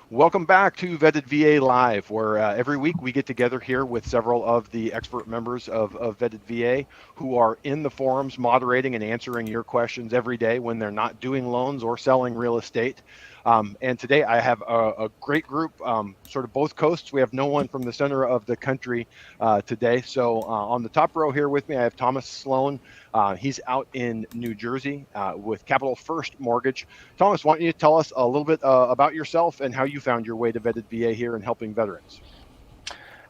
Welcome back to Vetted VA Live, where every week we get together here with several of the expert members of Vetted VA who are in the forums moderating and answering your questions every day when they're not doing loans or selling real estate. And today I have a great group, sort of both coasts. We have no one from the center of the country today. So on the top row here with me, I have Thomas Sloan. He's out in New Jersey with Capital First Mortgage. Thomas, why don't you tell us a little bit about yourself and how you found your way to Vetted VA here and helping veterans?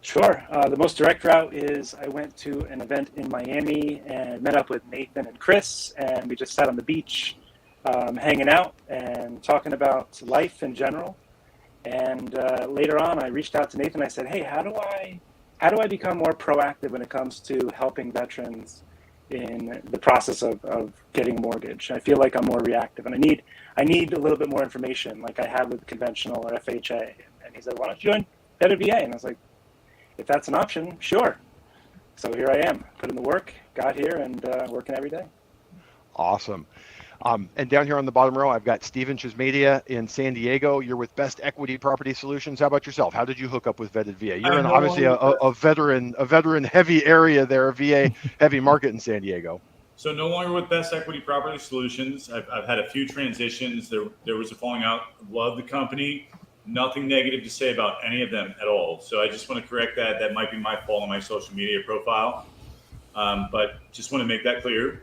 Sure. The most direct route is I went to an event in Miami and met up with Nathan and Chris, and we just sat on the beach, hanging out and talking about life in general. And later on, I reached out to Nathan. I said, "Hey, how do I become more proactive when it comes to helping veterans in the process of getting a mortgage? I feel like I'm more reactive, and I need a little bit more information, like I have with conventional or FHA." And he said, "Why don't you join Better VA?" And I was like, if that's an option, sure. So here I am, put in the work, got here, and working every day. Awesome. And down here on the bottom row, I've got Steven Chismedia in San Diego. You're with Best Equity Property Solutions. How about yourself? How did you hook up with Vetted VA? You're I in no obviously longer a veteran heavy area there, a VA heavy market in San Diego. so no longer with Best Equity Property Solutions. I've had a few transitions. There was a falling out. Love the company. Nothing negative to say about any of them at all. So I just want to correct that. That might be my fault on my social media profile, but just want to make that clear.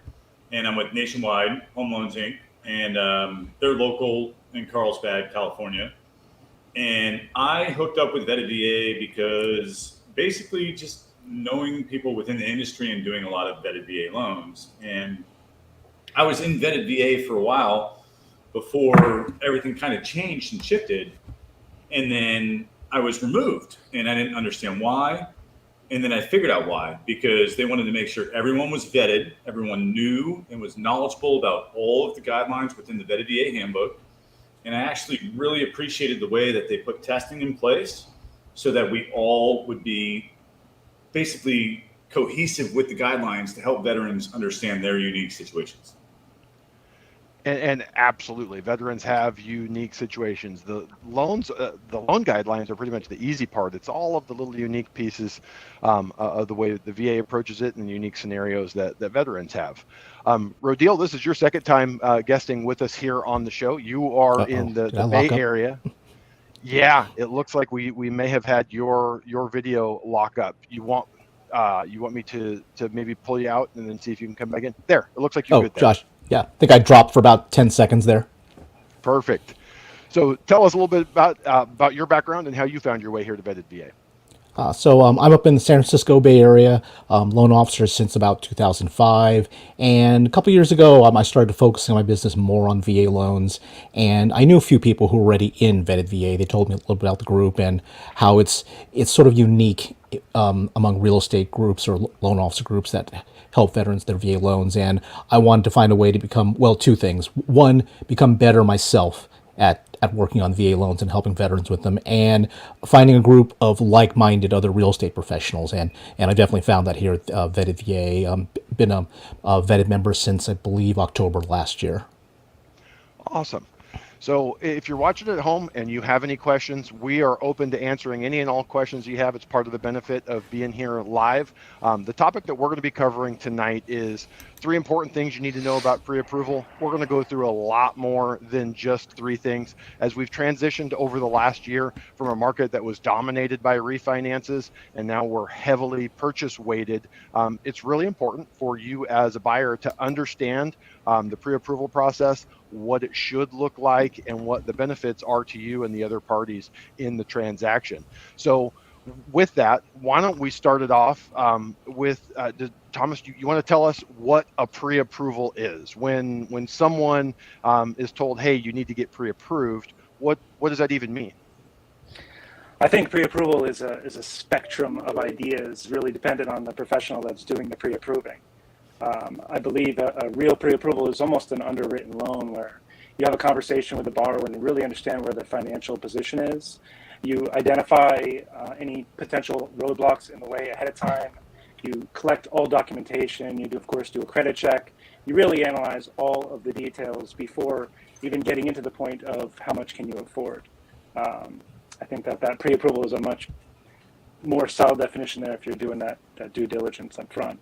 And I'm with Nationwide Home Loans Inc. And they're local in Carlsbad, California. And I hooked up with Vetted VA because basically just knowing people within the industry and doing a lot of Vetted VA loans. And I was in Vetted VA for a while before everything kind of changed and shifted. And then I was removed and I didn't understand why. And then I figured out why, because they wanted to make sure everyone was vetted, everyone knew and was knowledgeable about all of the guidelines within the Vetted VA handbook. And I actually really appreciated the way that they put testing in place so that we all would be basically cohesive with the guidelines to help veterans understand their unique situations. And absolutely, veterans have unique situations. The loan guidelines are pretty much the easy part. It's all of the little unique pieces of the way the VA approaches it and the unique scenarios that veterans have. Rodil, this is your second time guesting with us here on the show. You are in the Bay Area. Yeah, it looks like we may have had your video lock up. You want me to maybe pull you out and then see if you can come back in? There, it looks like you're good there. Josh. Yeah, I think I dropped for about 10 seconds there. Perfect. So tell us a little bit about your background and how you found your way here to Vetted VA. I'm up in the San Francisco Bay Area, loan officer since about 2005. And a couple years ago, I started focusing my business more on VA loans. And I knew a few people who were already in Vetted VA. They told me a little bit about the group and how it's sort of unique among real estate groups or loan officer groups that help veterans their VA loans. And I wanted to find a way to become, well, two things. One, become better myself at working on VA loans and helping veterans with them, and finding a group of like-minded other real estate professionals. And I definitely found that here at Vetted VA. Been a vetted member since, I believe, October last year. Awesome. So if you're watching at home and you have any questions, we are open to answering any and all questions you have. It's part of the benefit of being here live. The topic that we're going to be covering tonight is 3 important things you need to know about pre-approval. We're going to go through a lot more than just 3 things. As we've transitioned over the last year from a market that was dominated by refinances, and now we're heavily purchase weighted, it's really important for you as a buyer to understand the pre-approval process, what it should look like, and what the benefits are to you and the other parties in the transaction. So with that, why don't we start it off with Thomas, you want to tell us what a pre-approval is? When someone is told, hey, you need to get pre-approved, what does that even mean? I think pre-approval is a spectrum of ideas, really dependent on the professional that's doing the pre-approving. I believe a real pre-approval is almost an underwritten loan where you have a conversation with the borrower and really understand where their financial position is. You identify any potential roadblocks in the way ahead of time. You collect all documentation. You do, of course, do a credit check. You really analyze all of the details before even getting into the point of how much can you afford. I think that pre-approval is a much more solid definition there if you're doing that due diligence up front.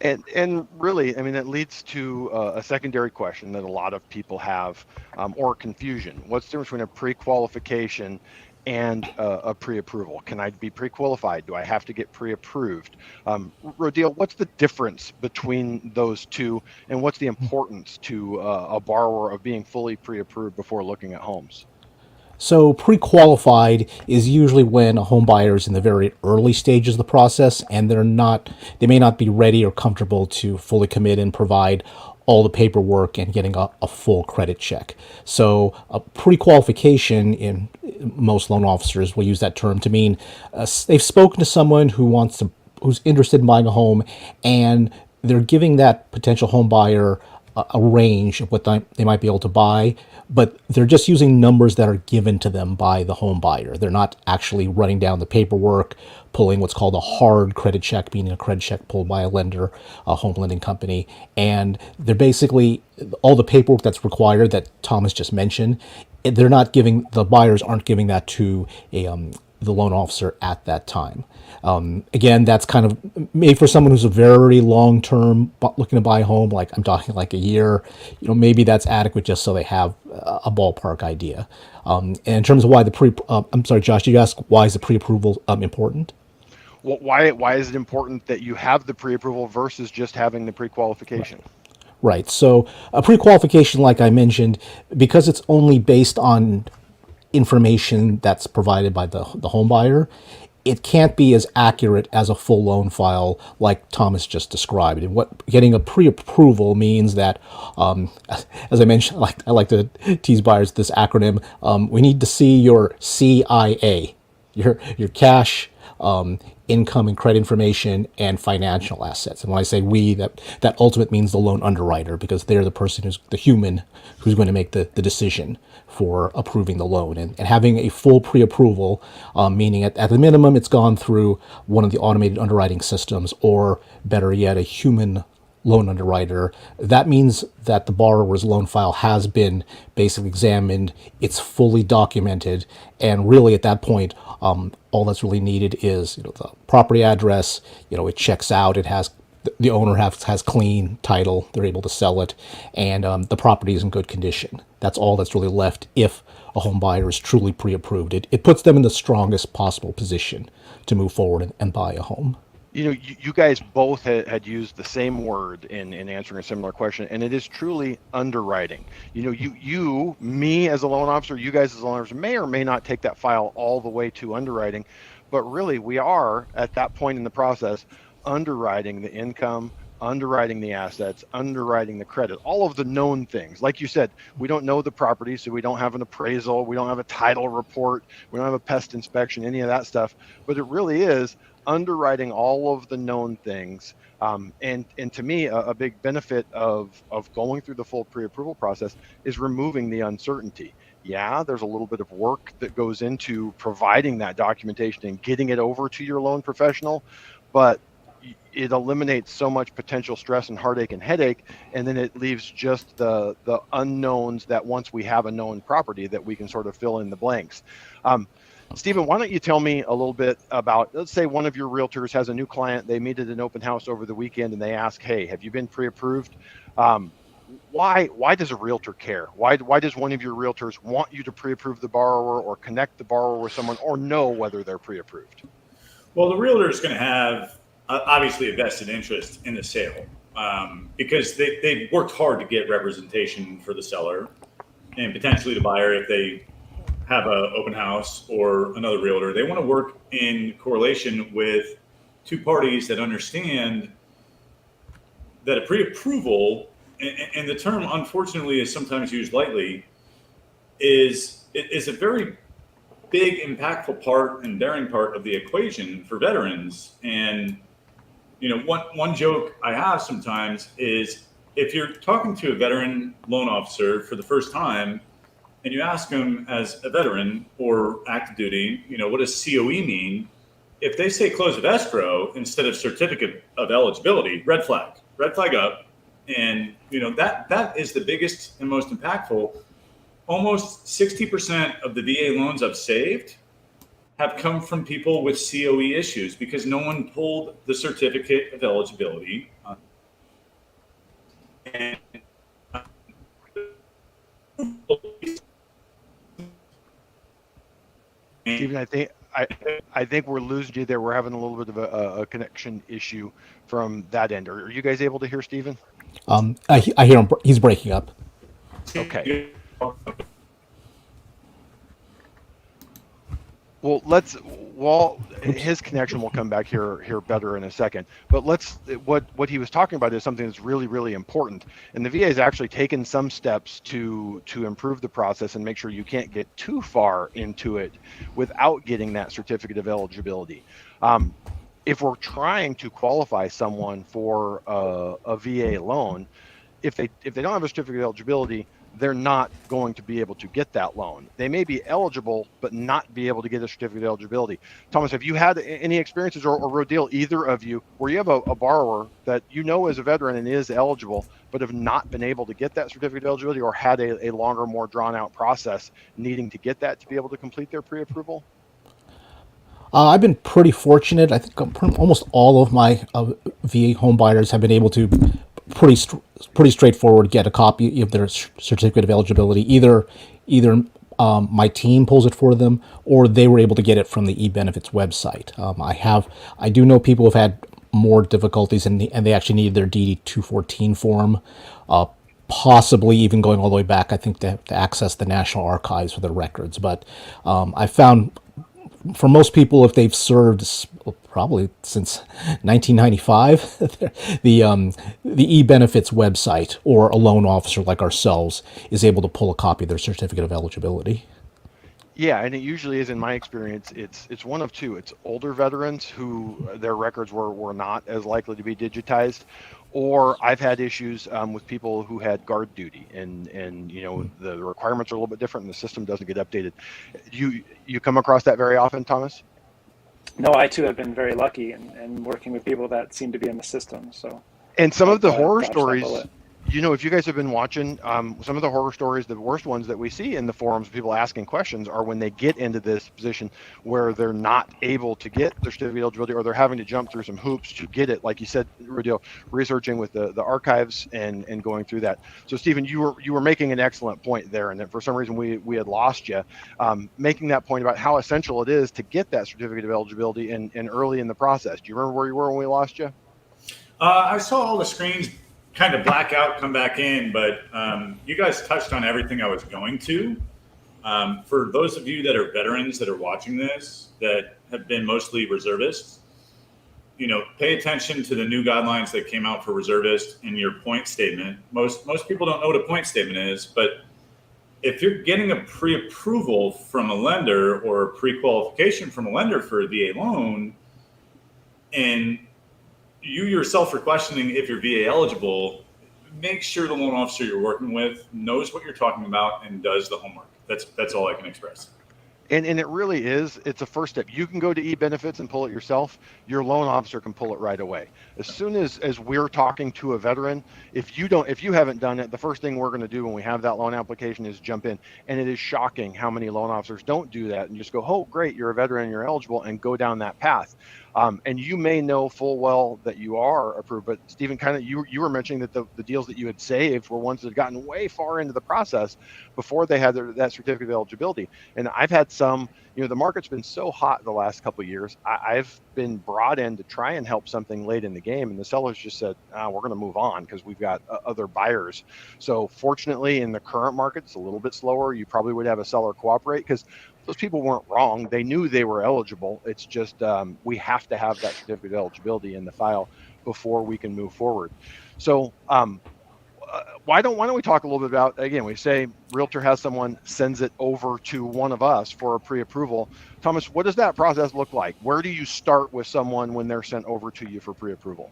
And really, I mean, it leads to a secondary question that a lot of people have, or confusion. What's the difference between a pre-qualification and a pre-approval? Can I be pre-qualified? Do I have to get pre-approved? Rodil, what's the difference between those two, and what's the importance to a borrower of being fully pre-approved before looking at homes? So pre-qualified is usually when a home buyer is in the very early stages of the process and they may not be ready or comfortable to fully commit and provide all the paperwork and getting a full credit check. So a pre-qualification, in most loan officers will use that term to mean they've spoken to someone who's interested in buying a home, and they're giving that potential home buyer a range of what they might be able to buy, but they're just using numbers that are given to them by the home buyer. They're not actually running down the paperwork, pulling what's called a hard credit check, meaning a credit check pulled by a lender, a home lending company. And they're basically, all the paperwork that's required that Thomas just mentioned, the buyers aren't giving that to the loan officer at that time. Again, that's kind of made for someone who's a very long-term looking to buy a home, like I'm talking like a year. Maybe that's adequate just so they have a ballpark idea. And in terms of why I'm sorry, Josh, did you ask why is the pre-approval important? Well, why is it important that you have the pre-approval versus just having the pre-qualification? Right. So a pre-qualification, like I mentioned, because it's only based on information that's provided by the home buyer, it can't be as accurate as a full loan file like Thomas just described. And what getting a pre-approval means that, as I mentioned, I like to tease buyers this acronym. We need to see your CIA, your cash, income and credit information, and financial assets. And when I say we, that ultimate means the loan underwriter, because they're the person who's the human who's going to make the decision for approving the loan. And having a full pre-approval, meaning at the minimum it's gone through one of the automated underwriting systems, or better yet, a human loan underwriter. That means that the borrower's loan file has been basically examined, it's fully documented, and really at that point, all that's really needed is the property address. It checks out. It has the owner has clean title. They're able to sell it, and the property is in good condition. That's all that's really left if a home buyer is truly pre-approved. It puts them in the strongest possible position to move forward and buy a home. You guys both had used the same word in answering a similar question, and it is truly underwriting. Me as a loan officer, you guys as loan officers may or may not take that file all the way to underwriting, but really we are at that point in the process underwriting the income, underwriting the assets, underwriting the credit, all of the known things. Like you said, we don't know the property, so we don't have an appraisal, we don't have a title report, we don't have a pest inspection, any of that stuff, but it really is underwriting all of the known things. And to me, a big benefit of going through the full pre-approval process is removing the uncertainty. Yeah, there's a little bit of work that goes into providing that documentation and getting it over to your loan professional, but it eliminates so much potential stress and heartache and headache, and then it leaves just the unknowns that once we have a known property that we can sort of fill in the blanks. Stephen, why don't you tell me a little bit about, let's say one of your realtors has a new client, they meet at an open house over the weekend and they ask, hey, have you been pre-approved? Why does a realtor care? Why does one of your realtors want you to pre-approve the borrower or connect the borrower with someone or know whether they're pre-approved? Well, the realtor is going to have obviously a vested interest in the sale, because they've worked hard to get representation for the seller and potentially the buyer if they have an open house or another realtor. They want to work in correlation with two parties that understand that a pre-approval, and the term unfortunately is sometimes used lightly, is a very big, impactful part and daring part of the equation for veterans. And one joke I have sometimes is, if you're talking to a veteran loan officer for the first time and you ask them as a veteran or active duty, what does COE mean? If they say close of escrow instead of certificate of eligibility, red flag up. And that is the biggest and most impactful. almost 60% of the VA loans I've saved have come from people with COE issues because no one pulled the certificate of eligibility. And Stephen, I think we're losing you there. We're having a little bit of a connection issue from that end. Are you guys able to hear Stephen? I hear him. He's breaking up. Okay. Well, his connection will come back here better in a second. But what he was talking about is something that's really, really important. And the VA has actually taken some steps to improve the process and make sure you can't get too far into it without getting that certificate of eligibility. If we're trying to qualify someone for a VA loan, if they don't have a certificate of eligibility, they're not going to be able to get that loan. They may be eligible, but not be able to get a certificate of eligibility. Thomas, have you had any experiences, or Rodil, either of you, where you have a borrower that you know is a veteran and is eligible, but have not been able to get that certificate of eligibility, or had a longer, more drawn out process needing to get that to be able to complete their pre-approval? I've been pretty fortunate. I think almost all of my VA home buyers have been able to pretty straightforward get a copy of their certificate of eligibility. Either my team pulls it for them, or they were able to get it from the eBenefits website. I do know people have had more difficulties, and they actually need their DD 214 form, possibly even going all the way back, I think, to access the National Archives for their records. But I found for most people, if they've served probably since 1995, the eBenefits website, or a loan officer like ourselves, is able to pull a copy of their certificate of eligibility. Yeah, and it usually is, in my experience, it's one of two. It's older veterans who their records were not as likely to be digitized, or I've had issues with people who had guard duty, and the requirements are a little bit different, and the system doesn't get updated. You come across that very often, Thomas? No, I too have been very lucky and working with people that seem to be in the system. So, and some of the horror dodged that stories, bullet. if you guys have been watching, some of the horror stories, the worst ones that we see in the forums, people asking questions, are when they get into this position where they're not able to get their certificate of eligibility, or they're having to jump through some hoops to get it. Like you said, Rodil, researching with the archives and going through that. So, Stephen, you were making an excellent point there, and that for some reason we had lost you, making that point about how essential it is to get that certificate of eligibility and early in the process. Do you remember where you were when we lost you? I saw all the screens kind of black out, come back in, but you guys touched on everything I was going to. For those of you that are veterans that are watching this, that have been mostly reservists, pay attention to the new guidelines that came out for reservists in your point statement. Most people don't know what a point statement is, but if you're getting a pre-approval from a lender or a pre-qualification from a lender for a VA loan, and you yourself are questioning if you're VA eligible, make sure the loan officer you're working with knows what you're talking about and does the homework. That's all I can express. And it really is, it's a first step. You can go to eBenefits and pull it yourself. Your loan officer can pull it right away. As soon as we're talking to a veteran, if you haven't done it, the first thing we're going to do when we have that loan application is jump in. And it is shocking how many loan officers don't do that and just go, oh, great, you're a veteran, you're eligible, and go down that path. And you may know full well that you are approved, but Stephen, kind of you were mentioning that the deals that you had saved were ones that had gotten way far into the process before they had that certificate of eligibility. And I've had some, the market's been so hot the last couple of years. I've been brought in to try and help something late in the game, and the sellers just said, we're going to move on because we've got other buyers. So fortunately, in the current market, it's a little bit slower. You probably would have a seller cooperate because those people weren't wrong. They knew they were eligible. It's just we have to have that certificate of eligibility in the file before we can move forward. So why don't we talk a little bit about, again, we say realtor has someone, sends it over to one of us for a pre-approval. Thomas, what does that process look like? Where do you start with someone when they're sent over to you for pre-approval?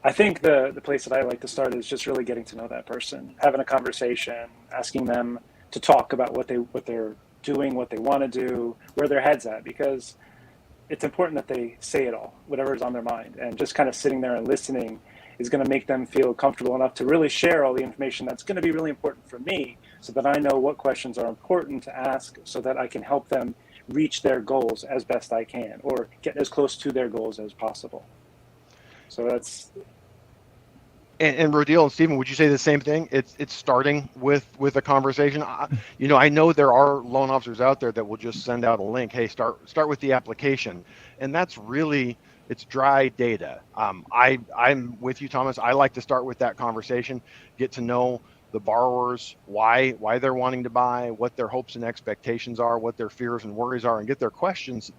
I think the place that I like to start is just really getting to know that person, having a conversation, asking them to talk about what they're doing, what they want to do, where their head's at, because it's important that they say it all, whatever's on their mind, and just kind of sitting there and listening is going to make them feel comfortable enough to really share all the information that's going to be really important for me, so that I know what questions are important to ask so that I can help them reach their goals as best I can, or get as close to their goals as possible. So that's And Rodil and Stephen, would you say the same thing? It's starting with a conversation. I know there are loan officers out there that will just send out a link. Hey, start with the application, and that's really it's dry data. I'm with you, Thomas. I like to start with that conversation, get to know the borrowers, why they're wanting to buy, what their hopes and expectations are, what their fears and worries are, and get their questions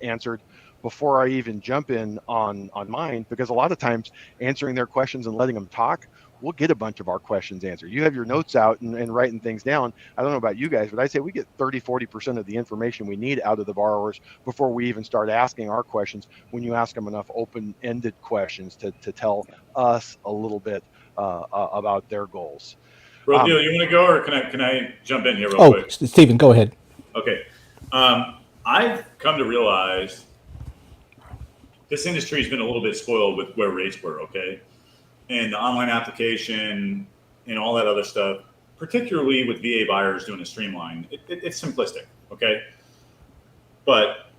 answered before I even jump in on mine, because a lot of times answering their questions and letting them talk, we'll get a bunch of our questions answered. You have your notes out and writing things down. I don't know about you guys, but I say we get 30-40% of the information we need out of the borrowers before we even start asking our questions, when you ask them enough open-ended questions to tell us a little bit about their goals. Rodil, you want to go, or can I jump in here real quick? Stephen, go ahead. Okay. I've come to realize this industry has been a little bit spoiled with where rates were, okay? And the online application and all that other stuff, particularly with VA buyers doing a streamline, it's simplistic, okay? But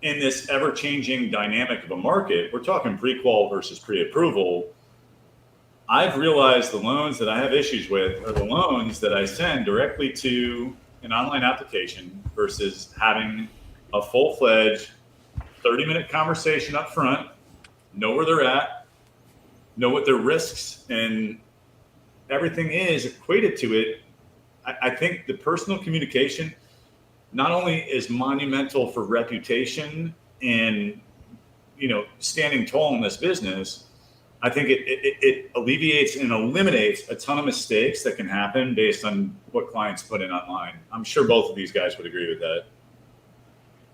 in this ever-changing dynamic of a market, we're talking pre-qual versus pre-approval. I've realized the loans that I have issues with are the loans that I send directly to an online application versus having a full-fledged 30-minute conversation up front, know where they're at, know what their risks and everything is equated to it. I think the personal communication not only is monumental for reputation and, standing tall in this business, I think it alleviates and eliminates a ton of mistakes that can happen based on what clients put in online. I'm sure both of these guys would agree with that.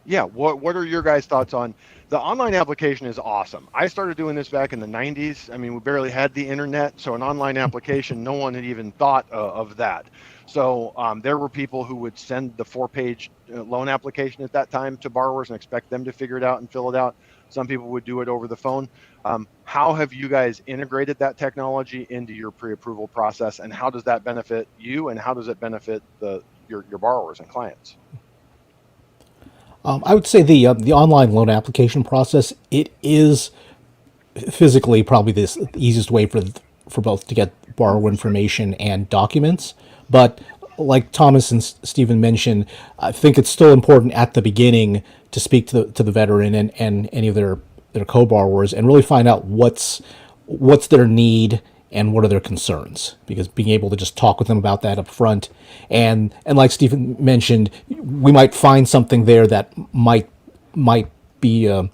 Yeah, what are your guys' thoughts on the online application? Is awesome. I started doing this back in the 90s. I mean, we barely had the internet, so an online application, no one had even thought of that. So there were people who would send the 4-page loan application at that time to borrowers and expect them to figure it out and fill it out. Some people would do it over the phone. How have you guys integrated that technology into your pre-approval process, and how does that benefit you, and how does it benefit your borrowers and clients? I would say the online loan application process, it is physically probably the easiest way for both to get borrower information and documents. But like Thomas and Stephen mentioned, I think it's still important at the beginning to speak to the veteran and any of their co-borrowers and really find out what's their need and what are their concerns, because being able to just talk with them about that up front, and like Stephen mentioned, we might find something there that might be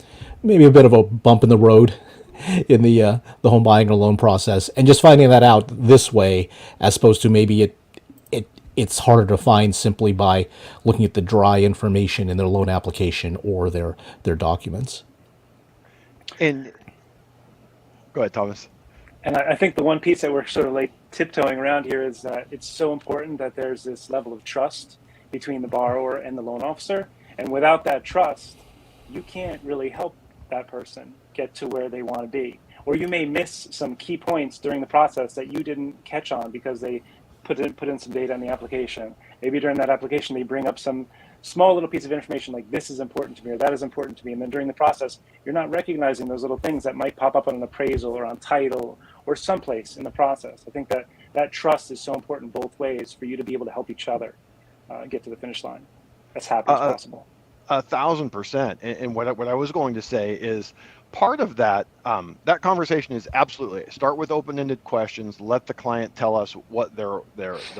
maybe a bit of a bump in the road in the home buying or loan process, and just finding that out this way, as opposed to maybe it's harder to find simply by looking at the dry information in their loan application or their documents. And go ahead, Thomas. And I think the one piece that we're sort of like tiptoeing around here is that it's so important that there's this level of trust between the borrower and the loan officer. And without that trust, you can't really help that person get to where they want to be. Or you may miss some key points during the process that you didn't catch on because they put in some data in the application. Maybe during that application, they bring up some small little piece of information like this is important to me or that is important to me. And then during the process, you're not recognizing those little things that might pop up on an appraisal or on title or someplace in the process. I think that trust is so important both ways for you to be able to help each other get to the finish line as happy as possible. 1,000%. And what I was going to say is part of that conversation is absolutely start with open-ended questions. Let the client tell us what their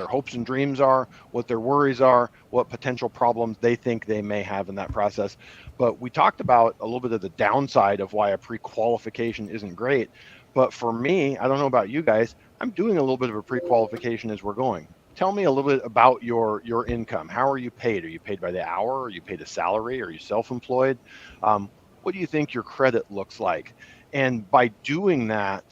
hopes and dreams are, what their worries are, what potential problems they think they may have in that process. But we talked about a little bit of the downside of why a pre-qualification isn't great. But for me, I don't know about you guys, I'm doing a little bit of a pre-qualification as we're going. Tell me a little bit about your income. How are you paid? Are you paid by the hour? Are you paid a salary? Are you self-employed? What do you think your credit looks like? And by doing that,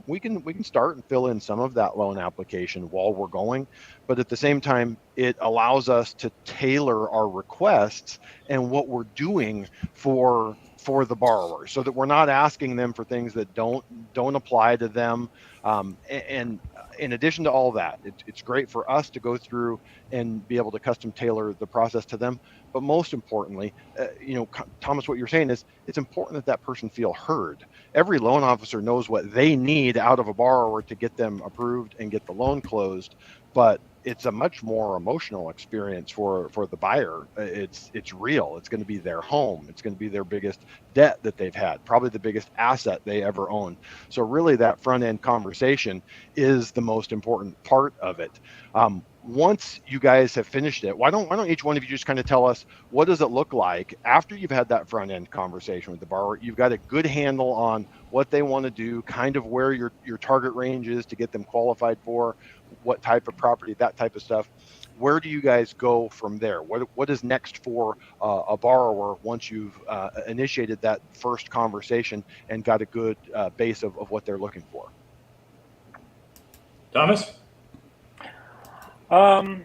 we can start and fill in some of that loan application while we're going. But at the same time, it allows us to tailor our requests and what we're doing for the borrower, so that we're not asking them for things that don't apply to them. And in addition to all that, it's great for us to go through and be able to custom tailor the process to them. But most importantly, Thomas, what you're saying is it's important that that person feel heard. Every loan officer knows what they need out of a borrower to get them approved and get the loan closed, but it's a much more emotional experience for the buyer. It's real. It's going to be their home. It's going to be their biggest debt that they've had, probably the biggest asset they ever own. So really that front end conversation is the most important part of it. Once you guys have finished it, why don't each one of you just kind of tell us, what does it look like after you've had that front end conversation with the borrower? You've got a good handle on what they want to do, kind of where your target range is to get them qualified for, what type of property, that type of stuff. Where do you guys go from there? What is next for a borrower once you've initiated that first conversation and got a good base of what they're looking for? Thomas? It's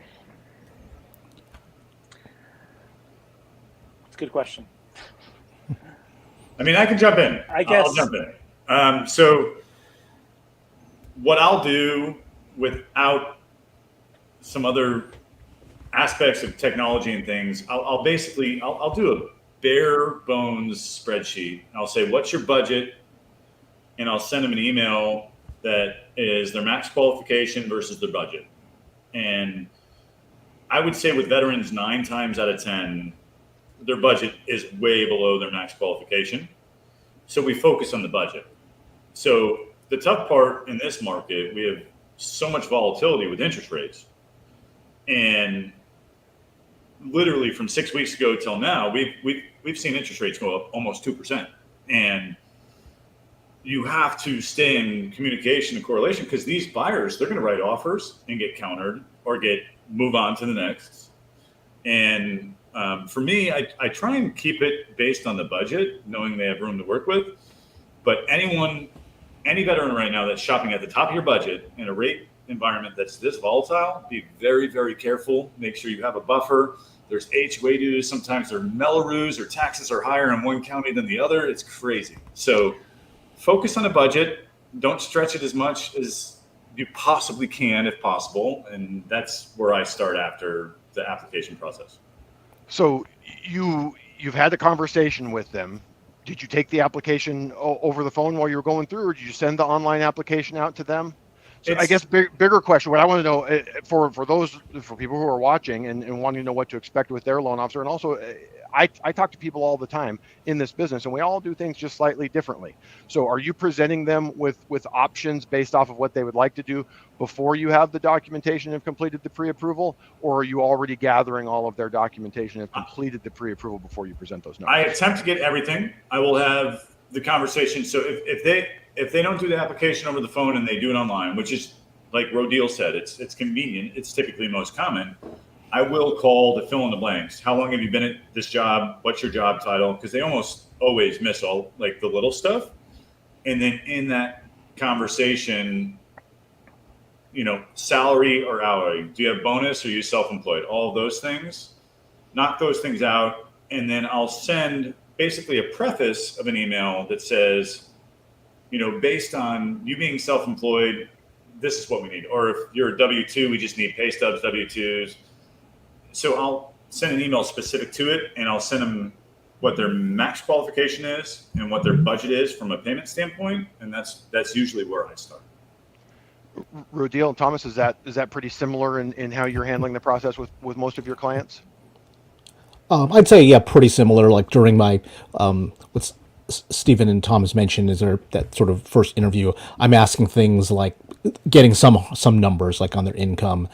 a good question. I mean, I can jump in. I guess. I'll jump in. So what I'll do without some other aspects of technology and things, I'll do a bare bones spreadsheet. I'll say, what's your budget? And I'll send them an email that is their max qualification versus their budget. And I would say with veterans, 9 times out of 10, their budget is way below their max qualification. So we focus on the budget. So the tough part in this market, we have so much volatility with interest rates. And literally from 6 weeks ago till now, we've seen interest rates go up almost 2%. And you have to stay in communication and correlation, because these buyers, they're going to write offers and get countered or move on to the next. And for me, I try and keep it based on the budget, knowing they have room to work with. But any veteran right now that's shopping at the top of your budget in a rate environment that's this volatile, be very, very careful. Make sure you have a buffer. There's HOA dues. Sometimes there are Melrose or taxes are higher in one county than the other. It's crazy. So focus on a budget. Don't stretch it as much as you possibly can, if possible. And that's where I start after the application process. So you've had the conversation with them. Did you take the application over the phone while you were going through, or did you send the online application out to them? So I guess bigger question, what I want to know for people who are watching and wanting to know what to expect with their loan officer, and also I talk to people all the time in this business, and we all do things just slightly differently. So are you presenting them with options based off of what they would like to do before you have the documentation and have completed the pre-approval, or are you already gathering all of their documentation and have completed the pre-approval before you present those numbers? I attempt to get everything. I will have the conversation. So if they don't do the application over the phone and they do it online, which is like Rodil said, it's convenient. It's typically most common. I will call to fill in the blanks. How long have you been at this job? What's your job title? Because they almost always miss all like the little stuff. And then in that conversation, salary or hourly, do you have bonus or are you self-employed? All of those things, knock those things out. And then I'll send basically a preface of an email that says, based on you being self-employed, this is what we need. Or if you're a W-2, we just need pay stubs, W-2s. So I'll send an email specific to it, and I'll send them what their max qualification is and what their budget is from a payment standpoint. And that's usually where I start. Rodil and Thomas, is that pretty similar in how you're handling the process with most of your clients? I'd say, yeah, pretty similar. Like during my, what Stephen and Thomas mentioned, is there that sort of first interview, I'm asking things like getting some numbers like on their income,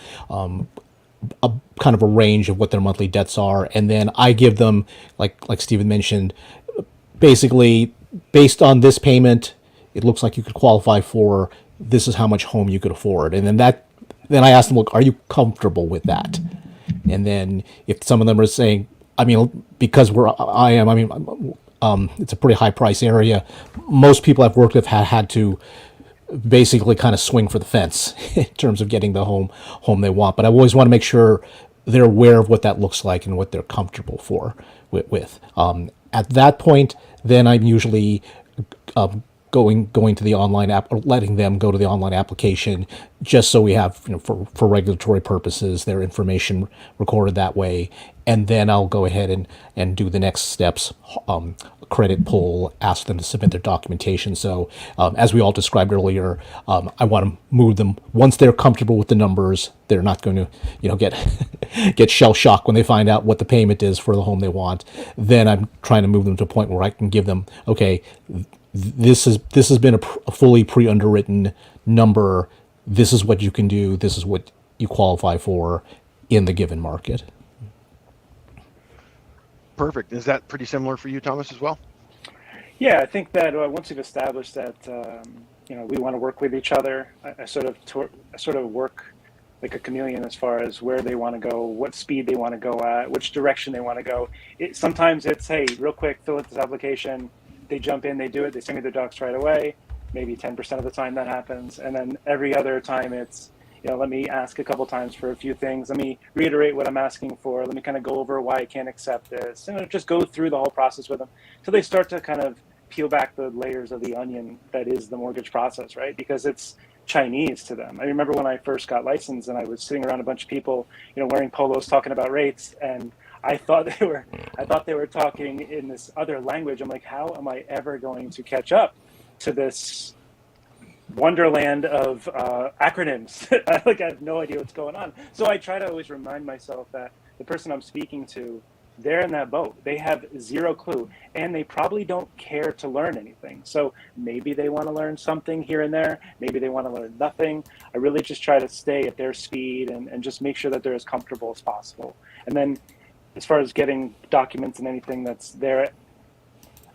a kind of a range of what their monthly debts are. And then I give them, like Stephen mentioned, basically based on this payment, it looks like you could qualify for, this is how much home you could afford. And then I ask them, look, are you comfortable with that? And then if some of them are saying, because it's a pretty high price area, most people I've worked with had to basically kind of swing for the fence in terms of getting the home they want. But I always want to make sure they're aware of what that looks like and what they're comfortable with. At that point, then I'm usually go going to the online app, or letting them go to the online application, just so we have, for regulatory purposes, their information recorded that way. And then I'll go ahead and do the next steps, credit pull, ask them to submit their documentation. So as we all described earlier, I want to move them once they're comfortable with the numbers. They're not going to get get shell shocked when they find out what the payment is for the home they want. Then I'm trying to move them to a point where I can give them, okay, this has been a fully pre-underwritten number. This is what you can do. This is what you qualify for in the given market. Perfect. Is that pretty similar for you, Thomas, as well? Yeah, I think that once we've established that we want to work with each other, I sort of work like a chameleon as far as where they want to go, what speed they want to go at, which direction they want to go. Sometimes it's, hey, real quick, fill out this application. They jump in, they do it, they send me their docs right away. Maybe 10% of the time that happens, and then every other time it's, let me ask a couple times for a few things. Let me reiterate what I'm asking for. Let me kind of go over why I can't accept this. Just go through the whole process with them so they start to kind of peel back the layers of the onion that is the mortgage process, right? Because it's Chinese to them. I remember when I first got licensed and I was sitting around a bunch of people, wearing polos talking about rates, and I thought they were talking in this other language. I'm like, how am I ever going to catch up to this wonderland of acronyms? I have no idea what's going on. So I try to always remind myself that the person I'm speaking to, they're in that boat. They have zero clue, and they probably don't care to learn anything. So maybe they want to learn something here and there. Maybe they want to learn nothing. I really just try to stay at their speed and just make sure that they're as comfortable as possible. And then as far as getting documents and anything that's there,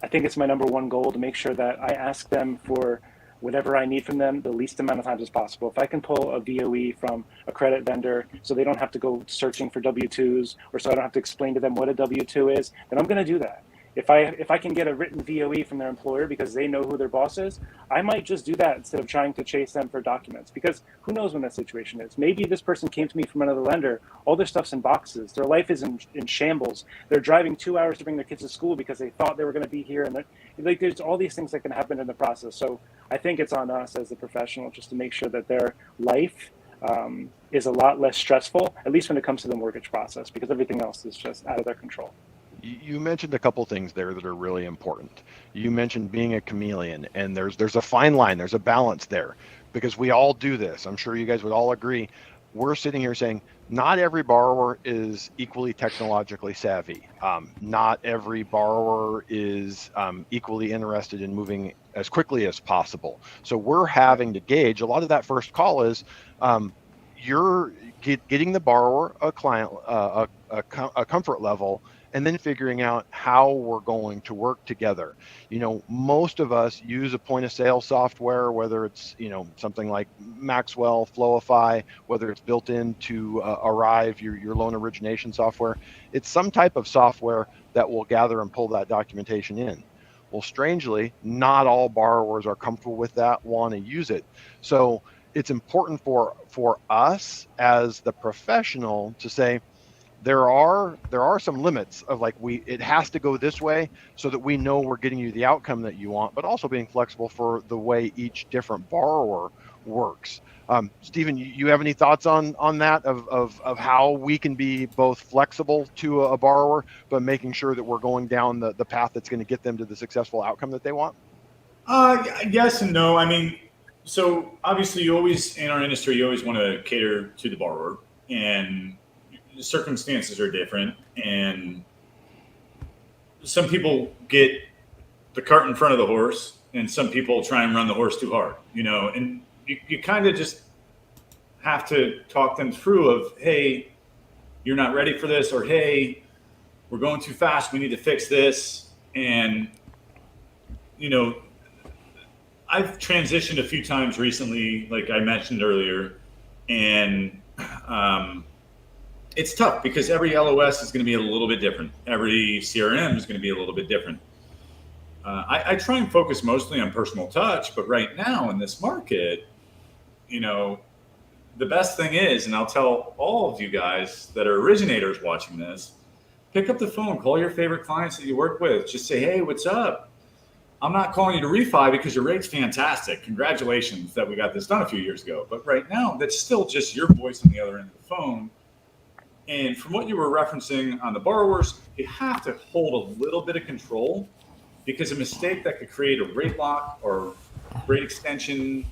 I think it's my number one goal to make sure that I ask them for whatever I need from them the least amount of times as possible. If I can pull a VOE from a credit vendor so they don't have to go searching for W-2s, or so I don't have to explain to them what a W-2 is, then I'm going to do that. If I can get a written VOE from their employer because they know who their boss is, I might just do that instead of trying to chase them for documents, because who knows when that situation is. Maybe this person came to me from another lender, all their stuff's in boxes, their life is in shambles, they're driving 2 hours to bring their kids to school because they thought they were going to be here, and there's all these things that can happen in the process. So I think it's on us as the professional just to make sure that their life is a lot less stressful, at least when it comes to the mortgage process, because everything else is just out of their control. You mentioned a couple things there that are really important. You mentioned being a chameleon, and there's a fine line, there's a balance there, because we all do this. I'm sure you guys would all agree. We're sitting here saying not every borrower is equally technologically savvy. Not every borrower is equally interested in moving as quickly as possible. So we're having to gauge. A lot of that first call is you're getting the borrower a client a comfort level, and then figuring out how we're going to work together. Most of us use a point of sale software, whether it's, something like Maxwell, Flowify, whether it's built into Arrive, your loan origination software. It's some type of software that will gather and pull that documentation in. Well, strangely, not all borrowers are comfortable with that, want to use it. So it's important for us as the professional to say, there are some limits of it has to go this way so that we know we're getting you the outcome that you want, but also being flexible for the way each different borrower works. Stephen, you have any thoughts on that of how we can be both flexible to a borrower, but making sure that we're going down the path that's going to get them to the successful outcome that they want? Yes and no. I mean, so obviously in our industry, you always want to cater to the borrower, and the circumstances are different, and some people get the cart in front of the horse, and some people try and run the horse too hard, and you kind of just have to talk them through of, hey, you're not ready for this, or hey, we're going too fast, we need to fix this. And I've transitioned a few times recently, like I mentioned earlier, and it's tough because every LOS is going to be a little bit different. Every CRM is going to be a little bit different. I try and focus mostly on personal touch, but right now in this market, the best thing is, and I'll tell all of you guys that are originators watching this, pick up the phone, call your favorite clients that you work with. Just say, hey, what's up? I'm not calling you to refi because your rate's fantastic. Congratulations that we got this done a few years ago. But right now, that's still just your voice on the other end of the phone. And from what you were referencing on the borrowers, you have to hold a little bit of control, because a mistake that could create a rate lock or rate extension,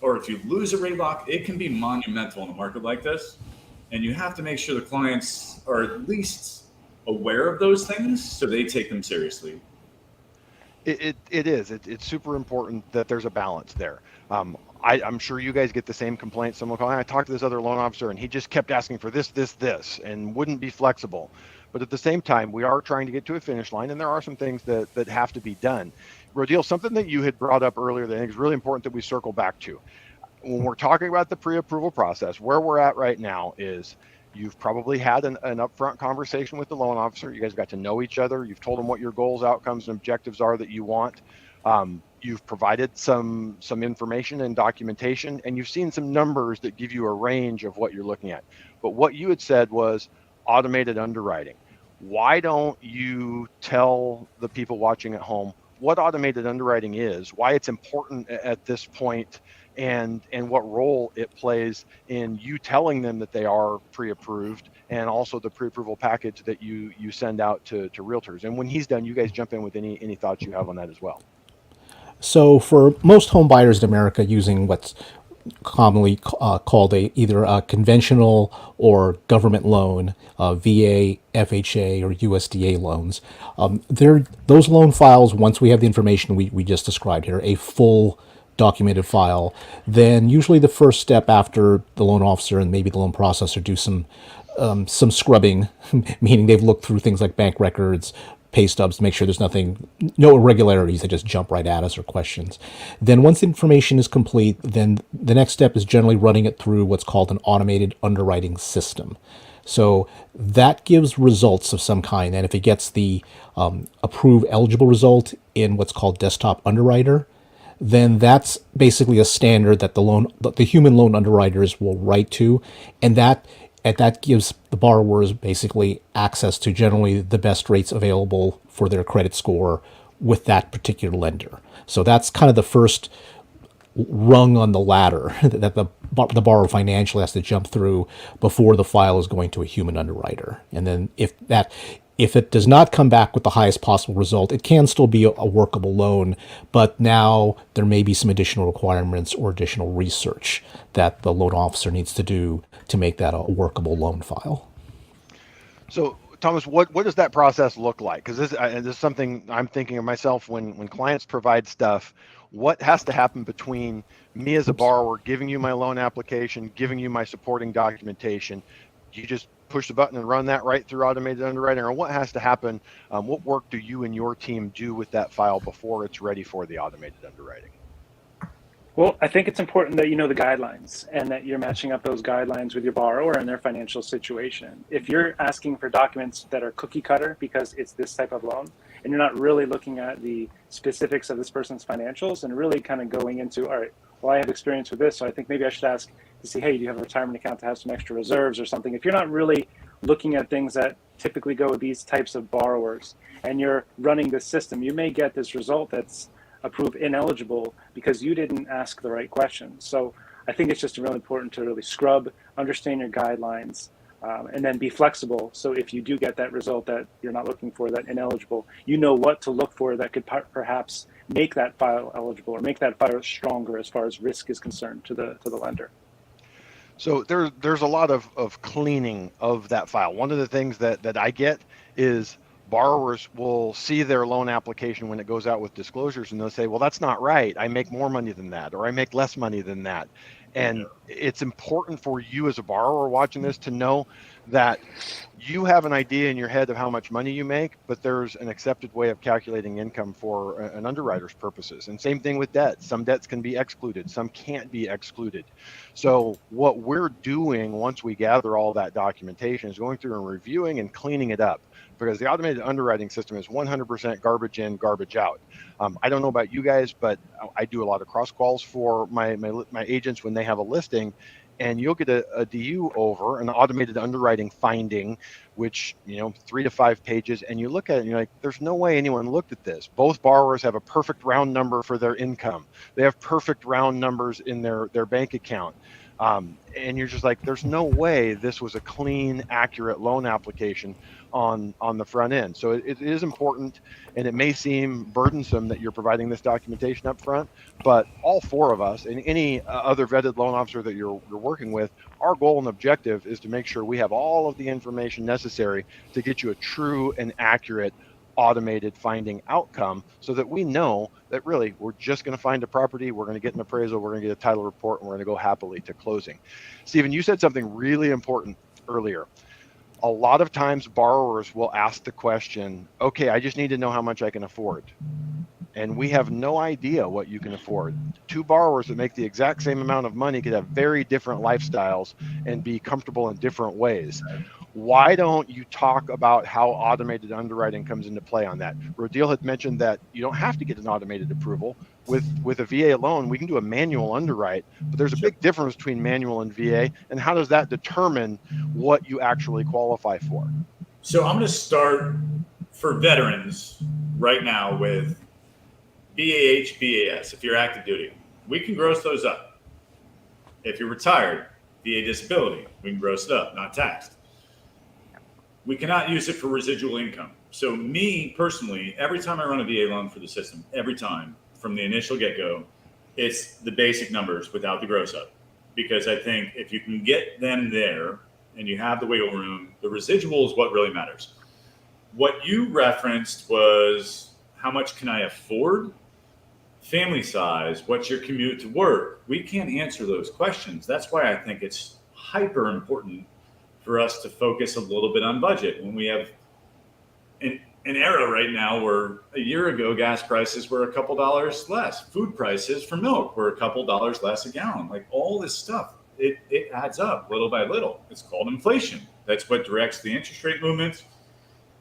or if you lose a rate lock, it can be monumental in a market like this. And you have to make sure the clients are at least aware of those things so they take them seriously. It's super important that there's a balance there. I'm sure you guys get the same complaints. Someone will call, I talked to this other loan officer and he just kept asking for this, and wouldn't be flexible. But at the same time, we are trying to get to a finish line, and there are some things that have to be done. Rodil, something that you had brought up earlier that I think is really important that we circle back to. When we're talking about the pre-approval process, where we're at right now is you've probably had an upfront conversation with the loan officer. You guys got to know each other. You've told them what your goals, outcomes, and objectives are that you want. You've provided some information and documentation, and you've seen some numbers that give you a range of what you're looking at. But what you had said was automated underwriting. Why don't you tell the people watching at home what automated underwriting is, why it's important at this point, and what role it plays in you telling them that they are pre-approved, and also the pre-approval package that you send out to realtors. And when he's done, you guys jump in with any thoughts you have on that as well. So for most home buyers in America using what's commonly called either a conventional or government loan, VA, FHA, or USDA loans, those loan files, once we have the information we just described here, a full documented file, then usually the first step after the loan officer and maybe the loan processor do some scrubbing, meaning they've looked through things like bank records, pay stubs to make sure there's no irregularities that just jump right at us or questions. Then once the information is complete, then the next step is generally running it through what's called an automated underwriting system. So that gives results of some kind, and if it gets the approve eligible result in what's called desktop underwriter, then that's basically a standard that the human loan underwriters will write to, and that gives the borrowers basically access to generally the best rates available for their credit score with that particular lender. So that's kind of the first rung on the ladder that the borrower financially has to jump through before the file is going to a human underwriter. And then if it does not come back with the highest possible result, it can still be a workable loan, but now there may be some additional requirements or additional research that the loan officer needs to do to make that a workable loan file. So, Thomas, what does that process look like? Because this is something I'm thinking of myself when clients provide stuff. What has to happen between me as a borrower giving you my loan application, giving you my supporting documentation? Do you just push the button and run that right through automated underwriting, or what has to happen? What work do you and your team do with that file before it's ready for the automated underwriting? Well, I think it's important that you know the guidelines and that you're matching up those guidelines with your borrower and their financial situation. If you're asking for documents that are cookie cutter because it's this type of loan, and you're not really looking at the specifics of this person's financials and really kind of going into, all right, well, I have experience with this, so I think maybe I should ask to see, hey, do you have a retirement account that has some extra reserves or something? If you're not really looking at things that typically go with these types of borrowers and you're running this system, you may get this result that's approved ineligible because you didn't ask the right questions. So I think it's just really important to really scrub, understand your guidelines, and then be flexible. So if you do get that result that you're not looking for, that ineligible, you know what to look for that could perhaps make that file eligible or make that file stronger as far as risk is concerned to the lender. So there's a lot of cleaning of that file. One of the things that I get is borrowers will see their loan application when it goes out with disclosures, and they'll say, well, that's not right. I make more money than that, or I make less money than that. And it's important for you as a borrower watching this to know that you have an idea in your head of how much money you make, but there's an accepted way of calculating income for an underwriter's purposes. And same thing with debt. Some debts can be excluded, some can't be excluded. So what we're doing once we gather all that documentation is going through and reviewing and cleaning it up, because the automated underwriting system is 100% garbage in, garbage out. I don't know about you guys, but I do a lot of cross quals for my agents when they have a listing, and you'll get a DU over an automated underwriting finding, which, 3 to 5 pages, and you look at it and you're like, there's no way anyone looked at this. Both borrowers have a perfect round number for their income. They have perfect round numbers in their bank account. And you're just like, there's no way this was a clean, accurate loan application on the front end. So it is important, and it may seem burdensome that you're providing this documentation up front, but all 4 of us and any other vetted loan officer that you're working with, our goal and objective is to make sure we have all of the information necessary to get you a true and accurate automated finding outcome, so that we know that really we're just going to find a property, we're going to get an appraisal, we're going to get a title report, and we're going to go happily to closing. Stephen, you said something really important earlier. A lot of times borrowers will ask the question, okay, I just need to know how much I can afford. And we have no idea what you can afford. 2 borrowers that make the exact same amount of money could have very different lifestyles and be comfortable in different ways. Why don't you talk about how automated underwriting comes into play on that? Rodil had mentioned that you don't have to get an automated approval. With a VA loan, we can do a manual underwrite, but there's a big difference between manual and VA, and how does that determine what you actually qualify for? So I'm going to start for veterans right now with BAH, BAS. If you're active duty, we can gross those up. If you're retired, VA disability, we can gross it up, not taxed. We cannot use it for residual income. So me personally, every time I run a VA loan for the system, every time from the initial get-go, it's the basic numbers without the gross up. Because I think if you can get them there and you have the wiggle room, the residual is what really matters. What you referenced was how much can I afford? Family size, what's your commute to work? We can't answer those questions. That's why I think it's hyper important for us to focus a little bit on budget. When we have an era right now where a year ago gas prices were a couple dollars less, food prices for milk were a couple dollars less a gallon. Like all this stuff, it adds up little by little. It's called inflation. That's what directs the interest rate movements.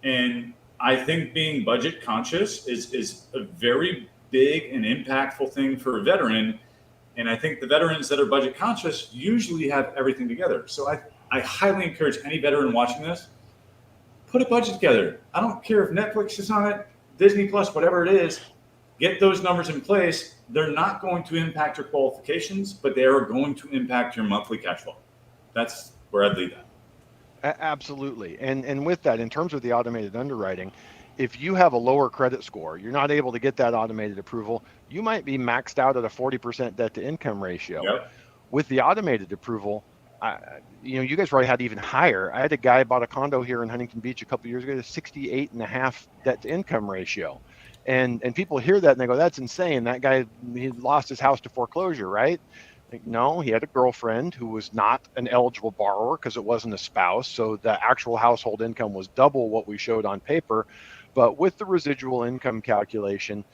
And I think being budget conscious is a very big and impactful thing for a veteran. And I think the veterans that are budget conscious usually have everything together. So I highly encourage any veteran watching this, put a budget together. I don't care if Netflix is on it, Disney Plus, whatever it is, get those numbers in place. They're not going to impact your qualifications, but they are going to impact your monthly cash flow. That's where I'd leave that. Absolutely. And with that, in terms of the automated underwriting, if you have a lower credit score, you're not able to get that automated approval, you might be maxed out at a 40% debt to income ratio. Yep. With the automated approval, you guys probably had even higher. I had a guy bought a condo here in Huntington Beach a couple of years ago, 68.5 debt to income ratio. And people hear that and they go, that's insane. That guy, he lost his house to foreclosure, right? Like, no, he had a girlfriend who was not an eligible borrower because it wasn't a spouse. So the actual household income was double what we showed on paper. But with the residual income calculation,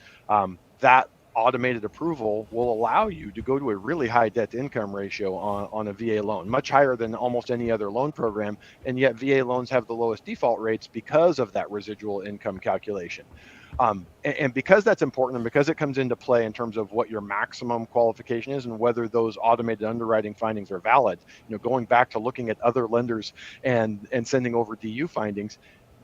that automated approval will allow you to go to a really high debt to income ratio on a VA loan, much higher than almost any other loan program. And yet VA loans have the lowest default rates because of that residual income calculation. And because that's important, and because it comes into play in terms of what your maximum qualification is and whether those automated underwriting findings are valid, going back to looking at other lenders and sending over DU findings,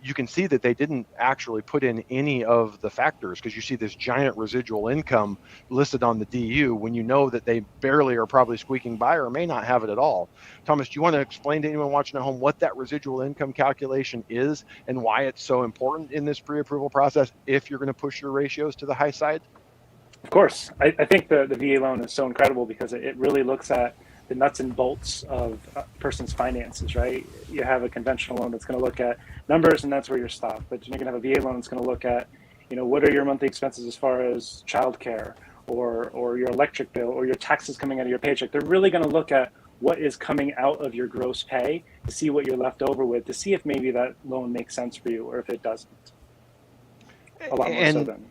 you can see that they didn't actually put in any of the factors, because you see this giant residual income listed on the DU when you know that they barely are probably squeaking by or may not have it at all. Thomas, do you want to explain to anyone watching at home what that residual income calculation is and why it's so important in this pre-approval process if you're going to push your ratios to the high side? Of course. I think the VA loan is so incredible because it really looks at the nuts and bolts of a person's finances, right? You have a conventional loan that's going to look at numbers and that's where you're stopped. But you're going to have a VA loan that's going to look at, what are your monthly expenses as far as childcare or your electric bill or your taxes coming out of your paycheck. They're really going to look at what is coming out of your gross pay to see what you're left over with, to see if maybe that loan makes sense for you or if it doesn't. A lot more so than.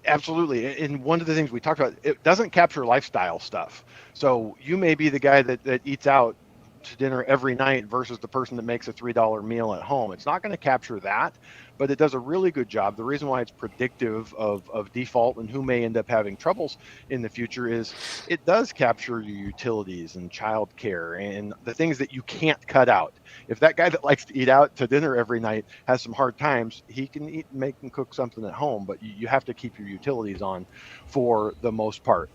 Absolutely. And one of the things we talked about, it doesn't capture lifestyle stuff. So you may be the guy that eats out to dinner every night versus the person that makes a $3 meal at home. It's not going to capture that, but it does a really good job. The reason why it's predictive of default and who may end up having troubles in the future is it does capture your utilities and childcare and the things that you can't cut out. If that guy that likes to eat out to dinner every night has some hard times, he can eat, make and cook something at home, but you have to keep your utilities on for the most part.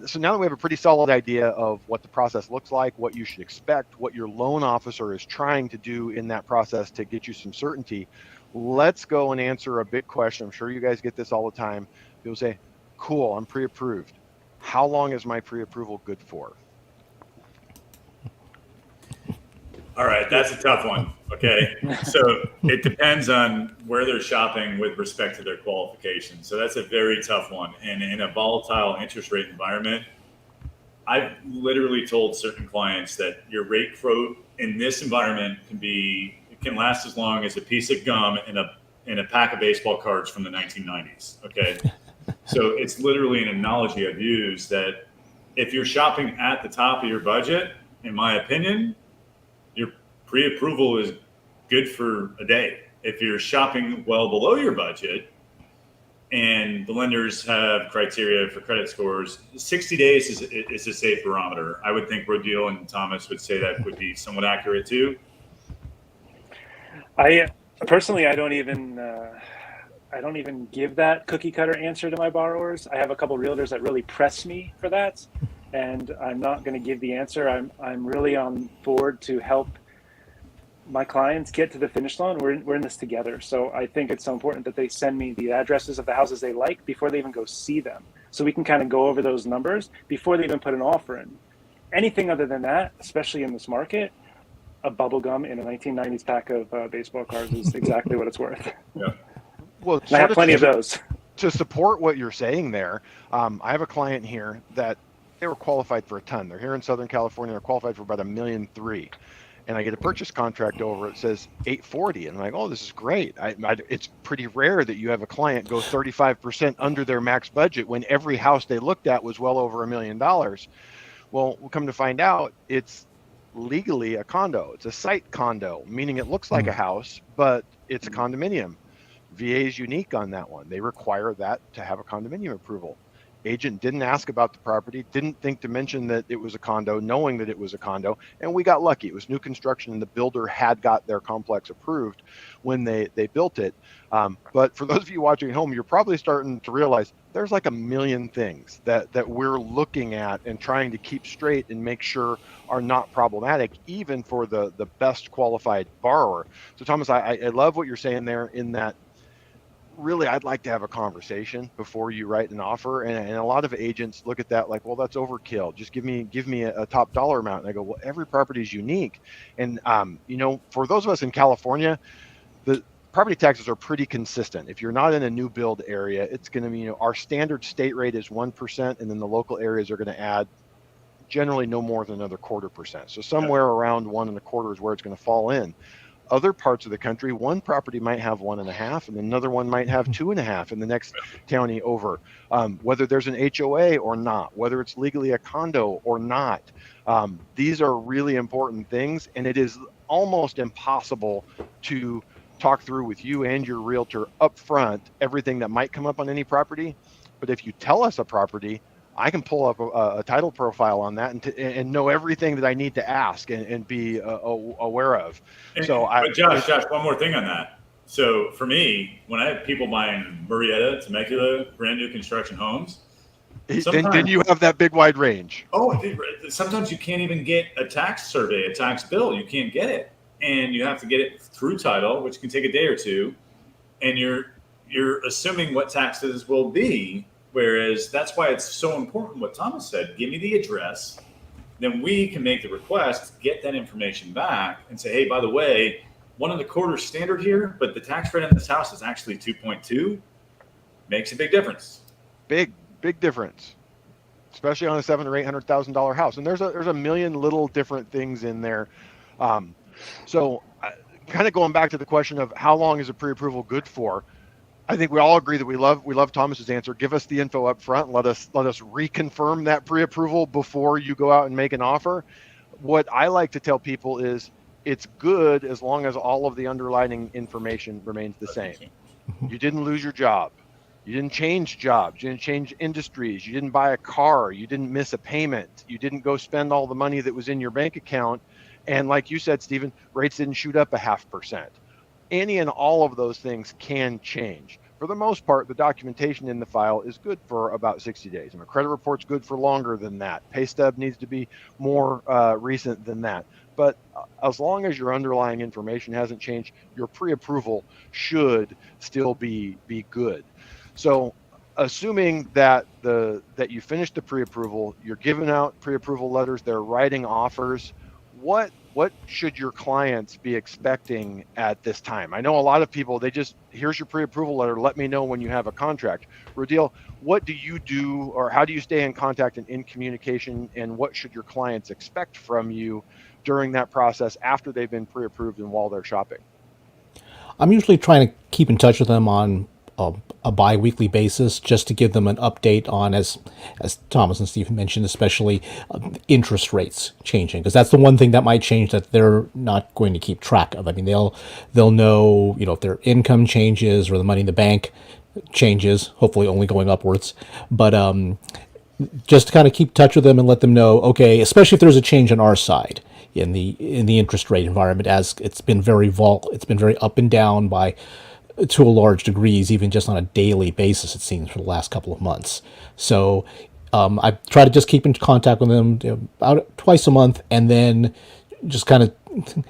So now that we have a pretty solid idea of what the process looks like, what you should expect, what your loan officer is trying to do in that process to get you some certainty, let's go and answer a big question. I'm sure you guys get this all the time. People say, cool, I'm pre-approved. How long is my pre-approval good for? All right, that's a tough one. Okay, so it depends on where they're shopping with respect to their qualifications. So that's a very tough one. And in a volatile interest rate environment, I've literally told certain clients that your rate quote in this environment can last as long as a piece of gum in a pack of baseball cards from the 1990s. Okay, so it's literally an analogy I've used that if you're shopping at the top of your budget, in my opinion, your pre-approval is good for a day. If you're shopping well below your budget and the lenders have criteria for credit scores, 60 days is a safe barometer. I would think Rodil and Thomas would say that would be somewhat accurate too. I personally, I don't even give that cookie cutter answer to my borrowers. I have a couple realtors that really press me for that, and I'm not going to give the answer. I'm really on board to help my clients get to the finish line. We're in this together. So I think it's so important that they send me the addresses of the houses they like before they even go see them. So we can kind of go over those numbers before they even put an offer in. Anything other than that, especially in this market, a bubble gum in a 1990s pack of baseball cards is exactly what it's worth. Yeah. Well, And I have plenty of those. To support what you're saying there, I have a client here that they were qualified for a ton. They're here in Southern California. They're qualified for about $1.3 million. And I get a purchase contract over. It says 840, and I'm like, oh, this is great. It's pretty rare that you have a client go 35% under their max budget when every house they looked at was well over $1 million. Well, we'll come to find out it's legally a condo. It's a site condo, meaning it looks like a house, but it's a condominium. VA is unique on that one. They require that to have a condominium approval. Agent didn't ask about the property, didn't think to mention that it was a condo, knowing that it was a condo, and we got lucky. It was new construction, and the builder had got their complex approved when they built it. But for those of you watching at home, you're probably starting to realize there's like a million things that we're looking at and trying to keep straight and make sure are not problematic, even for the best qualified borrower. So Thomas, I love what you're saying there in that really, I'd like to have a conversation before you write an offer. And a lot of agents look at that like, well, that's overkill. Just give me a top dollar amount. And I go, well, every property is unique. And, for those of us in California, the property taxes are pretty consistent. If you're not in a new build area, it's going to be, our standard state rate is 1%. And then the local areas are going to add generally no more than another 0.25%. So somewhere around 1.25 is where it's going to fall in. Other parts of the country, one property might have 1.5, and another one might have 2.5 in the next county over. Whether there's an HOA or not, whether it's legally a condo or not, these are really important things, and it is almost impossible to talk through with you and your realtor up front everything that might come up on any property. But if you tell us a property, I can pull up a title profile on that and know everything that I need to ask and be aware of. But Josh, one more thing on that. So for me, when I have people buying Murrieta, Temecula, brand new construction homes, then you have that big wide range. Oh, sometimes you can't even get a tax survey, a tax bill. You can't get it, and you have to get it through title, which can take a day or two. And you're assuming what taxes will be. Whereas that's why it's so important what Thomas said. Give me the address. Then we can make the request, get that information back, and say, hey, by the way, 1.25 standard here, but the tax rate on this house is actually 2.2. Makes a big difference. Big difference, especially on a $700,000 or $800,000 house. And there's a million little different things in there. So kind of going back to the question of how long is a pre-approval good for? I think we all agree that we love Thomas's answer. Give us the info up front. Let us reconfirm that pre-approval before you go out and make an offer. What I like to tell people is it's good as long as all of the underlying information remains the same. You didn't lose your job. You didn't change jobs. You didn't change industries. You didn't buy a car. You didn't miss a payment. You didn't go spend all the money that was in your bank account. And like you said, Stephen, rates didn't shoot up 0.5%. Any and all of those things can change. For the most part, the documentation in the file is good for about 60 days. And a credit report's good for longer than that. Pay stub needs to be more recent than that. But as long as your underlying information hasn't changed, your pre-approval should still be good. So assuming that that you finished the pre-approval, you're giving out pre-approval letters, they're writing offers, what should your clients be expecting at this time? I know a lot of people, they just, here's your pre-approval letter, let me know when you have a contract. Rodil, what do you do, or how do you stay in contact and in communication, and what should your clients expect from you during that process after they've been pre-approved and while they're shopping? I'm usually trying to keep in touch with them on a bi-weekly basis, just to give them an update on, as Thomas and Steve mentioned, especially interest rates changing, because that's the one thing that might change that they're not going to keep track of. I mean, they'll know, if their income changes or the money in the bank changes, hopefully only going upwards, but just to kind of keep touch with them and let them know, okay, especially if there's a change on our side in the interest rate environment, as it's been very up and down by, to a large degrees, even just on a daily basis, it seems, for the last couple of months. So I try to just keep in contact with them about twice a month, and then just kind of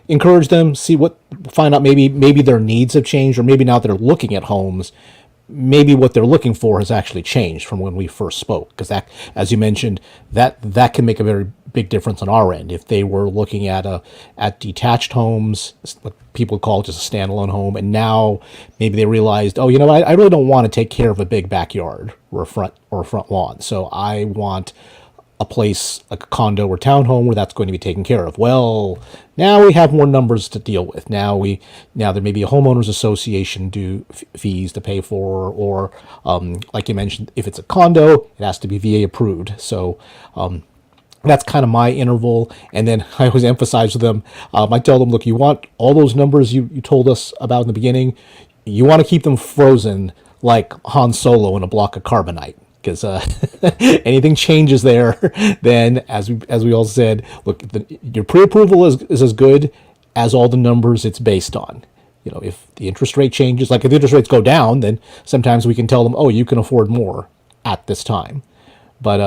encourage them, find out maybe their needs have changed, or maybe now that they're looking at homes, maybe what they're looking for has actually changed from when we first spoke. Because that, as you mentioned, that can make a very big difference on our end. If they were looking at detached homes, what people call just a standalone home, and now maybe they realized, oh, I really don't want to take care of a big backyard or a front lawn, so I want a place like a condo or townhome where that's going to be taken care of. Well, now we have more numbers to deal with. Now there may be a homeowners association fees to pay for, or like you mentioned, if it's a condo, it has to be VA approved. So that's kind of my interval. And then I always emphasize to them, I tell them, look, you want all those numbers you told us about in the beginning, you want to keep them frozen like Han Solo in a block of carbonite. Because anything changes there, then as we all said, look, your pre-approval is as good as all the numbers it's based on. If the interest rate changes, like if the interest rates go down, then sometimes we can tell them, oh, you can afford more at this time. But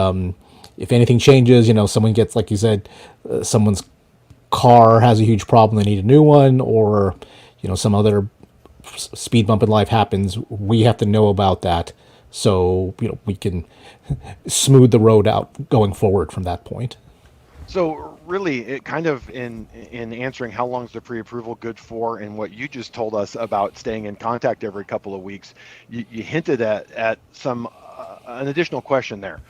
if anything changes, someone gets, like you said, someone's car has a huge problem, they need a new one, or some other speed bump in life happens, we have to know about that. So, we can smooth the road out going forward from that point. So really, it kind of in answering how long is the pre-approval good for, and what you just told us about staying in contact every couple of weeks, you hinted at some an additional question there.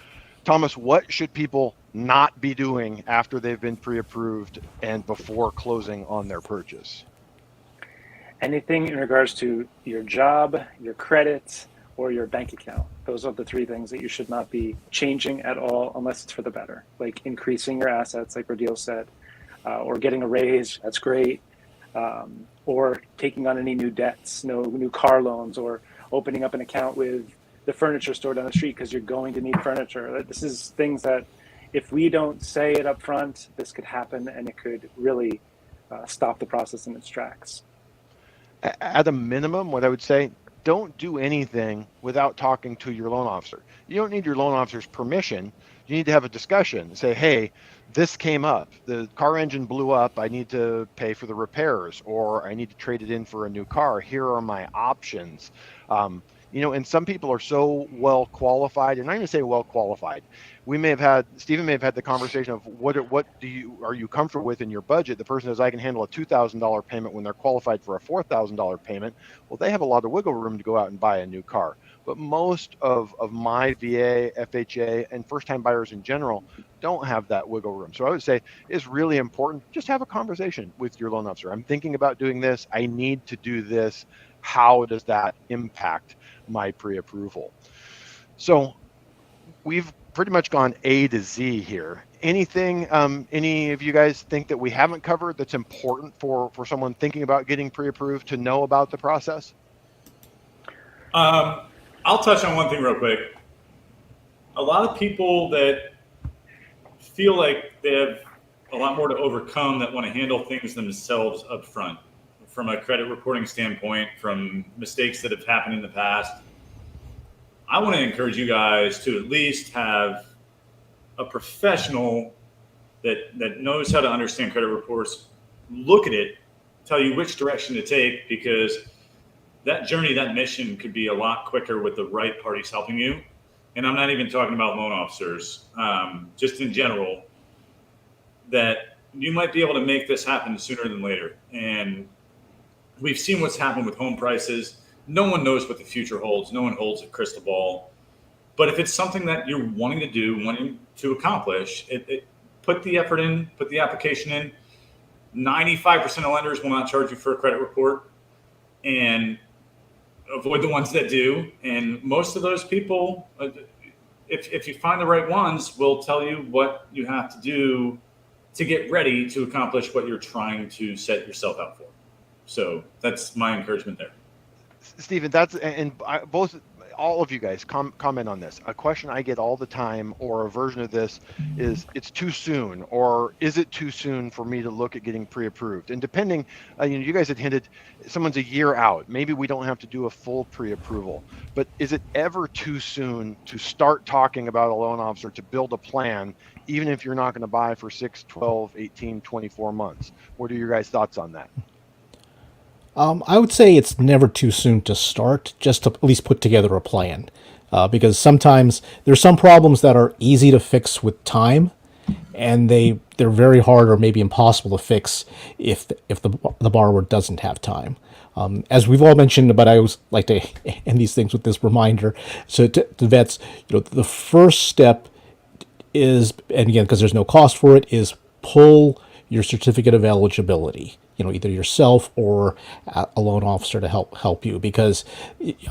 Thomas, what should people not be doing after they've been pre-approved and before closing on their purchase? Anything in regards to your job, your credit, or your bank account. Those are the three things that you should not be changing at all unless it's for the better, like increasing your assets, like Rodil said, or getting a raise, that's great, or taking on any new debts, no new car loans, or opening up an account with the furniture store down the street because you're going to need furniture. This is things that if we don't say it up front, this could happen, and it could really stop the process in its tracks. At a minimum, what I would say, don't do anything without talking to your loan officer. You don't need your loan officer's permission. You need to have a discussion. Say, hey, this came up. The car engine blew up. I need to pay for the repairs, or I need to trade it in for a new car. Here are my options. And some people are so well qualified, and I'm going to say well qualified. Stephen may have had the conversation of what are you comfortable with in your budget? The person says, I can handle a $2,000 payment when they're qualified for a $4,000 payment. Well, they have a lot of wiggle room to go out and buy a new car. But most of my VA, FHA, and first-time buyers in general don't have that wiggle room. So I would say it's really important. Just have a conversation with your loan officer. I'm thinking about doing this. I need to do this. How does that impact my pre-approval? So we've pretty much gone A to Z here. Anything, any of you guys think that we haven't covered that's important for someone thinking about getting pre-approved to know about the process? I'll touch on one thing real quick. A lot of people that feel like they have a lot more to overcome that want to handle things themselves up front from a credit reporting standpoint, from mistakes that have happened in the past. I want to encourage you guys to at least have a professional that knows how to understand credit reports, look at it, tell you which direction to take, because that journey, that mission could be a lot quicker with the right parties helping you. And I'm not even talking about loan officers, just in general, that you might be able to make this happen sooner than later. And we've seen what's happened with home prices. No one knows what the future holds. No one holds a crystal ball. But if it's something that you're wanting to do, wanting to accomplish, put the effort in, put the application in. 95% of lenders will not charge you for a credit report, and avoid the ones that do. And most of those people, if you find the right ones, will tell you what you have to do to get ready to accomplish what you're trying to set yourself out for. So that's my encouragement there. Stephen, all of you guys comment on this. A question I get all the time, or a version of this, is it's too soon, or is it too soon for me to look at getting pre-approved? And depending, you guys had hinted, someone's a year out. Maybe we don't have to do a full pre-approval, but is it ever too soon to start talking about a loan officer to build a plan, even if you're not going to buy for 6, 12, 18, 24 months? What are your guys' thoughts on that? I would say it's never too soon to start, just to at least put together a plan. Because sometimes there's some problems that are easy to fix with time, and they're very hard or maybe impossible to fix if the borrower doesn't have time. As we've all mentioned, but I always like to end these things with this reminder. So to vets, the first step is, and again, because there's no cost for it, is pull your certificate of eligibility. Either yourself or a loan officer to help you, because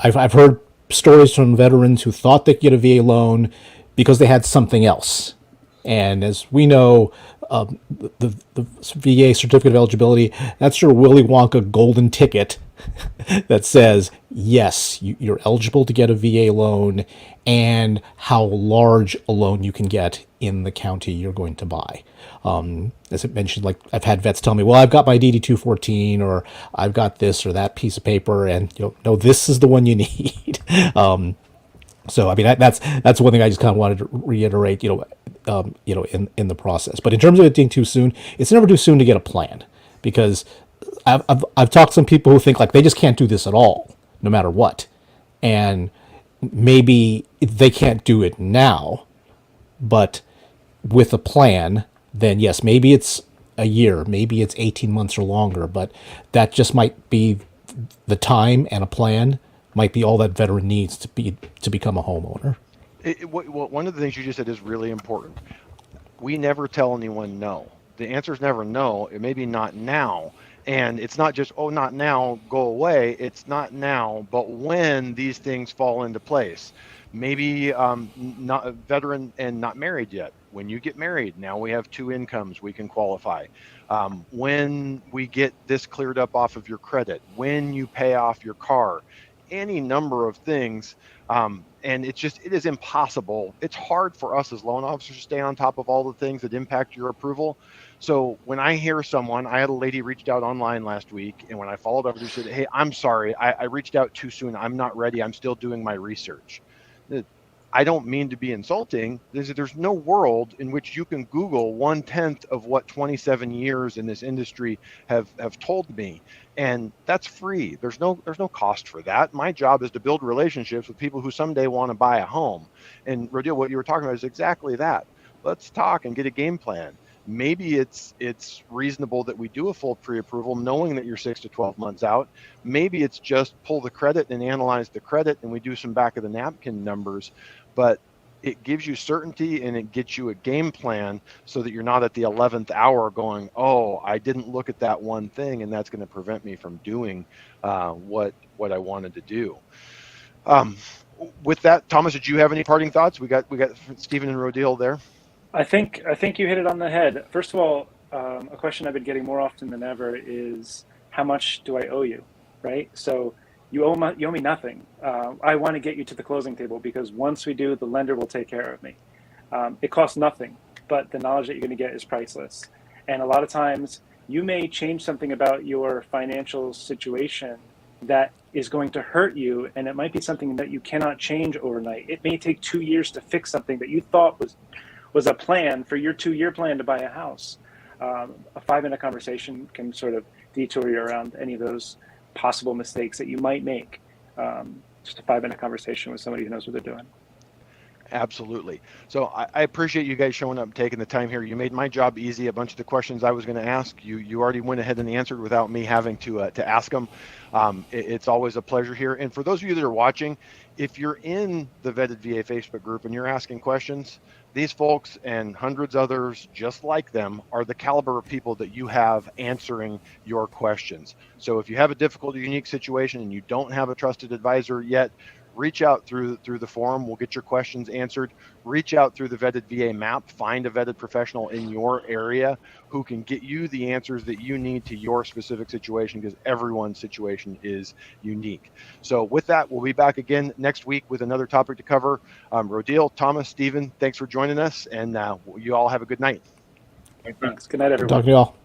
I've heard stories from veterans who thought they could get a VA loan because they had something else. And as we know, the VA certificate of eligibility, that's your Willy Wonka golden ticket that says, yes, you're eligible to get a VA loan, and how large a loan you can get in the county you're going to buy. As I mentioned, like I've had vets tell me, well, I've got my DD 214, or I've got this or that piece of paper, and no, this is the one you need. So I mean, that's one thing I just kind of wanted to reiterate, in the process. But in terms of it being too soon, it's never too soon to get a plan, because I've talked to some people who think like they just can't do this at all, no matter what, and maybe they can't do it now, but with a plan, then yes, maybe it's a year, maybe it's 18 months or longer, but that just might be the time, and a plan might be all that veteran needs to become a homeowner. One of the things you just said is really important. We never tell anyone no. The answer is never no. It may be not now. And it's not just, oh, not now, go away. It's not now, but when these things fall into place. Maybe not a veteran and not married yet. When you get married, now we have 2 incomes, we can qualify. When we get this cleared up off of your credit, when you pay off your car, any number of things. And it is impossible. It's hard for us as loan officers to stay on top of all the things that impact your approval. So when I hear someone, I had a lady reached out online last week, and when I followed up, she said, hey, I'm sorry, I reached out too soon. I'm not ready. I'm still doing my research. I don't mean to be insulting. There's no world in which you can Google 1/10 of what 27 years in this industry have told me. And that's free. There's no cost for that. My job is to build relationships with people who someday want to buy a home. And Rodil, what you were talking about is exactly that. Let's talk and get a game plan. Maybe it's reasonable that we do a full pre-approval, knowing that you're 6 to 12 months out. Maybe it's just pull the credit and analyze the credit, and we do some back of the napkin numbers. But it gives you certainty, and it gets you a game plan so that you're not at the 11th hour going, oh, I didn't look at that one thing, and that's going to prevent me from doing what I wanted to do. with that, Thomas, did you have any parting thoughts? We got Stephen and Rodil there. I think you hit it on the head. First of all, a question I've been getting more often than ever is, how much do I owe you? Right? So you owe me nothing. I want to get you to the closing table, because once we do, the lender will take care of me. It costs nothing, but the knowledge that you're going to get is priceless. And a lot of times you may change something about your financial situation that is going to hurt you, and it might be something that you cannot change overnight. It may take 2 years to fix something that you thought was a plan for your 2-year plan to buy a house. A 5-minute conversation can sort of detour you around any of those possible mistakes that you might make. Just a 5-minute conversation with somebody who knows what they're doing. Absolutely. So I appreciate you guys showing up and taking the time here. You made my job easy. A bunch of the questions I was going to ask, you already went ahead and answered without me having to ask them. It's always a pleasure here. And for those of you that are watching, if you're in the Vetted VA Facebook group and you're asking questions, these folks and hundreds others just like them are the caliber of people that you have answering your questions. So if you have a difficult or unique situation and you don't have a trusted advisor yet, reach out through the forum. We'll get your questions answered. Reach out through the Vetted VA map. Find a vetted professional in your area who can get you the answers that you need to your specific situation, because everyone's situation is unique. So with that, we'll be back again next week with another topic to cover. Rodil, Thomas, Stephen, thanks for joining us, and you all have a good night. Thanks. Good night, everyone. Talk to you all.